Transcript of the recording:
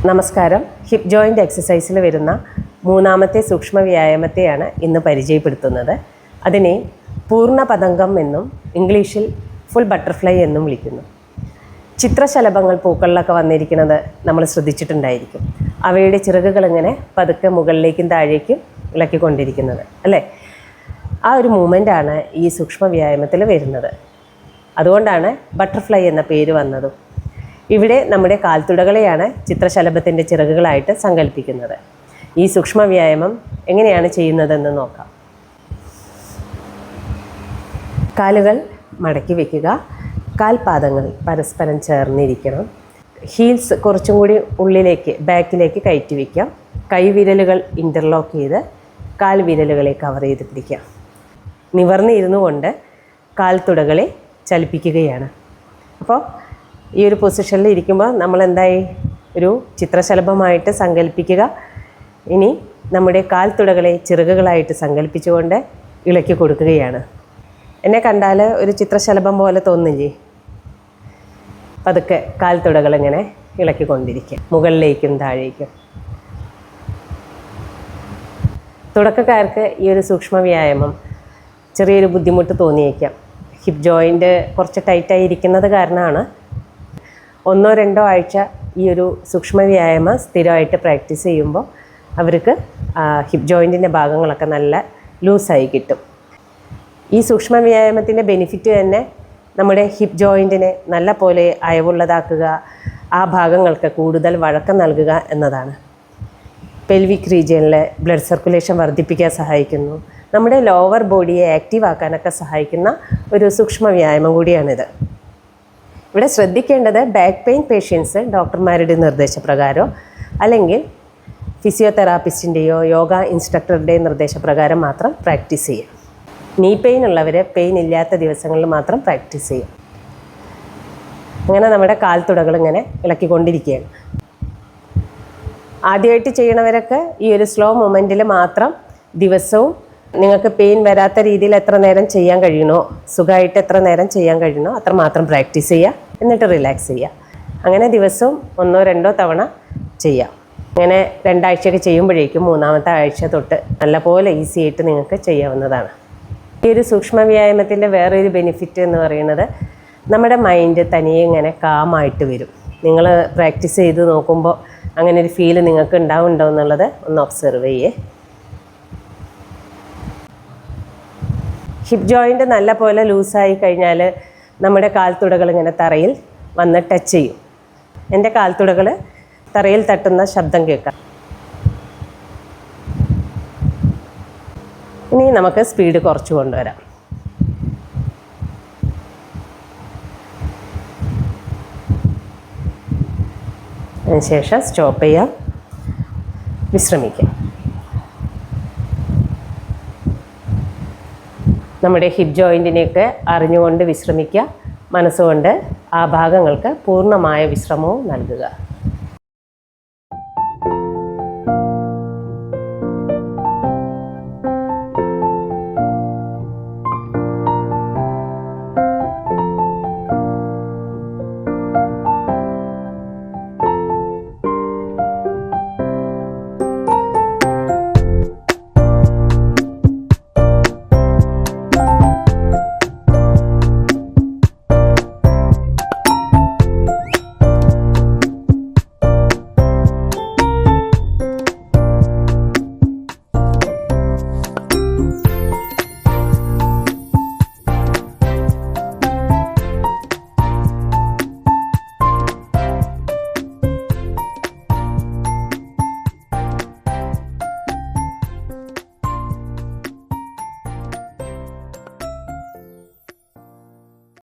നമസ്കാരം. Hip joint എക്സസൈസിൽ വരുന്ന മൂന്നാമത്തെ സൂക്ഷ്മ വ്യായാമത്തെയാണ് ഇന്ന് പരിചയപ്പെടുത്തുന്നത്. അതിനെ പൂർണ്ണ പതംഗം എന്നും ഇംഗ്ലീഷിൽ ഫുൾ ബട്ടർഫ്ലൈ എന്നും വിളിക്കുന്നു. ചിത്രശലഭങ്ങൾ പൂക്കളിലൊക്കെ വന്നിരിക്കുന്നത് നമ്മൾ ശ്രദ്ധിച്ചിട്ടുണ്ടായിരിക്കും. അവയുടെ ചിറകുകൾ ഇങ്ങനെ പതുക്കെ മുകളിലേക്കും താഴേക്കും ഇളക്കിക്കൊണ്ടിരിക്കുന്നത് അല്ലേ? ആ ഒരു മൂമെൻ്റാണ് ഈ സൂക്ഷ്മ വ്യായാമത്തിൽ വരുന്നത്. അതുകൊണ്ടാണ് ബട്ടർഫ്ലൈ എന്ന പേര് വന്നതും. ഇവിടെ നമ്മുടെ കാൽത്തുടകളെയാണ് ചിത്രശലഭത്തിൻ്റെ ചിറകുകളായിട്ട് സങ്കല്പിക്കുന്നത്. ഈ സൂക്ഷ്മ വ്യായാമം എങ്ങനെയാണ് ചെയ്യുന്നതെന്ന് നോക്കാം. കാലുകൾ മടക്കി വയ്ക്കുക. കാൽപാദങ്ങൾ പരസ്പരം ചേർന്നിരിക്കണം. ഹീൽസ് കുറച്ചും കൂടി ഉള്ളിലേക്ക് ബാക്കിലേക്ക് കയറ്റി വയ്ക്കാം. കൈവിരലുകൾ ഇൻ്റർലോക്ക് ചെയ്ത് കാൽവിരലുകളെ കവർ ചെയ്ത് പിടിക്കാം. നിവർന്നിരുന്നു കൊണ്ട് കാൽത്തുടകളെ ചലിപ്പിക്കുകയാണ്. അപ്പോൾ ഈ ഒരു പൊസിഷനിൽ ഇരിക്കുമ്പോൾ നമ്മൾ എന്തായി ഒരു ചിത്രശലഭമായിട്ട് സങ്കല്പിക്കുക. ഇനി നമ്മുടെ കാൽത്തുടകളെ ചിറകുകളായിട്ട് സങ്കല്പിച്ചുകൊണ്ട് ഇളക്കി കൊടുക്കുകയാണ്. എന്നെ കണ്ടാൽ ഒരു ചിത്രശലഭം പോലെ തോന്നില്ലേ? പതുക്കെ കാൽത്തുടകൾ ഇങ്ങനെ ഇളക്കിക്കൊണ്ടിരിക്കുക, മുകളിലേക്കും താഴേക്കും. തുടക്കക്കാർക്ക് ഈ ഒരു സൂക്ഷ്മ വ്യായാമം ചെറിയൊരു ബുദ്ധിമുട്ട് തോന്നിയേക്കാം. ഹിപ്പ് ജോയിൻ്റ് കുറച്ച് ടൈറ്റായി ഇരിക്കുന്നത് കാരണമാണ്. 1-2 ആഴ്ച ഈ ഒരു സൂക്ഷ്മ വ്യായാമം സ്ഥിരമായിട്ട് പ്രാക്ടീസ് ചെയ്യുമ്പോൾ അവർക്ക് ഹിപ്പ് ജോയിൻറ്റിൻ്റെ ഭാഗങ്ങളൊക്കെ നല്ല ലൂസായി കിട്ടും. ഈ സൂക്ഷ്മ വ്യായാമത്തിൻ്റെ ബെനിഫിറ്റ് തന്നെ നമ്മുടെ ഹിപ്പ് ജോയിൻറ്റിനെ നല്ല പോലെ അയവുള്ളതാക്കുക, ആ ഭാഗങ്ങൾക്ക് കൂടുതൽ വഴക്കം നൽകുക എന്നതാണ്. പെൽവിക് റീജിയനിലെ ബ്ലഡ് സർക്കുലേഷൻ വർദ്ധിപ്പിക്കാൻ സഹായിക്കുന്നു. നമ്മുടെ ലോവർ ബോഡിയെ ആക്റ്റീവ് ആക്കാനൊക്കെ സഹായിക്കുന്ന ഒരു സൂക്ഷ്മ വ്യായാമം കൂടിയാണിത്. ഇവിടെ ശ്രദ്ധിക്കേണ്ടത് ബാക്ക് പെയിൻ പേഷ്യൻസ് ഡോക്ടർമാരുടെ നിർദ്ദേശപ്രകാരമോ അല്ലെങ്കിൽ ഫിസിയോതെറാപ്പിസ്റ്റിൻ്റെയോ യോഗ ഇൻസ്ട്രക്ടറുടെയോ നിർദ്ദേശപ്രകാരം മാത്രം പ്രാക്ടീസ് ചെയ്യുക. നീ പെയിൻ ഉള്ളവർ പെയിൻ ഇല്ലാത്ത ദിവസങ്ങളിൽ മാത്രം പ്രാക്ടീസ് ചെയ്യുക. അങ്ങനെ നമ്മുടെ കാൽത്തുടകൾ ഇങ്ങനെ ഇളക്കിക്കൊണ്ടിരിക്കുകയാണ്. ആദ്യമായിട്ട് ചെയ്യണവരൊക്കെ ഈ ഒരു സ്ലോ മൊമെൻറ്റിൽ മാത്രം ദിവസവും നിങ്ങൾക്ക് പെയിൻ വരാത്ത രീതിയിൽ എത്ര നേരം ചെയ്യാൻ കഴിയണോ, സുഖമായിട്ട് എത്ര നേരം ചെയ്യാൻ കഴിയണോ അത്ര മാത്രം പ്രാക്ടീസ് ചെയ്യുക. എന്നിട്ട് റിലാക്സ് ചെയ്യുക. അങ്ങനെ ദിവസവും 1-2 തവണ ചെയ്യാം. അങ്ങനെ 2 ആഴ്ചയൊക്കെ ചെയ്യുമ്പോഴേക്കും 3-ാമത്തെ ആഴ്ച തൊട്ട് നല്ലപോലെ ഈസി ആയിട്ട് നിങ്ങൾക്ക് ചെയ്യാവുന്നതാണ്. ഈ ഒരു സൂക്ഷ്മ വ്യായാമത്തിൻ്റെ വേറൊരു ബെനിഫിറ്റ് എന്ന് പറയുന്നത് നമ്മുടെ മൈൻഡ് തനിയെ ഇങ്ങനെ കാമായിട്ട് വരും. നിങ്ങൾ പ്രാക്ടീസ് ചെയ്ത് നോക്കുമ്പോൾ അങ്ങനെ ഒരു ഫീൽ നിങ്ങൾക്ക് ഉണ്ടാവുന്നുണ്ടോ എന്നുള്ളത് ഒന്ന് ഒബ്സർവ് ചെയ്യേ. ഹിപ്പ് ജോയിൻ്റ് നല്ല പോലെ ലൂസായി കഴിഞ്ഞാൽ നമ്മുടെ കാൽത്തുടകൾ ഇങ്ങനെ തറയിൽ വന്ന് ടച്ച് ചെയ്യും. എൻ്റെ കാൽത്തുടകൾ തറയിൽ തട്ടുന്ന ശബ്ദം കേൾക്കാം. ഇനി നമുക്ക് സ്പീഡ് കുറച്ച് കൊണ്ടുവരാം. അതിനുശേഷം സ്റ്റോപ്പ് ചെയ്യാം, വിശ്രമിക്കാം. നമ്മുടെ ഹിപ്പ് ജോയിൻറ്റിനെയൊക്കെ അറിഞ്ഞുകൊണ്ട് വിശ്രമിക്കുക. മനസ്സുകൊണ്ട് ആ ഭാഗങ്ങൾക്ക് പൂർണ്ണമായ വിശ്രമവും നൽകുക.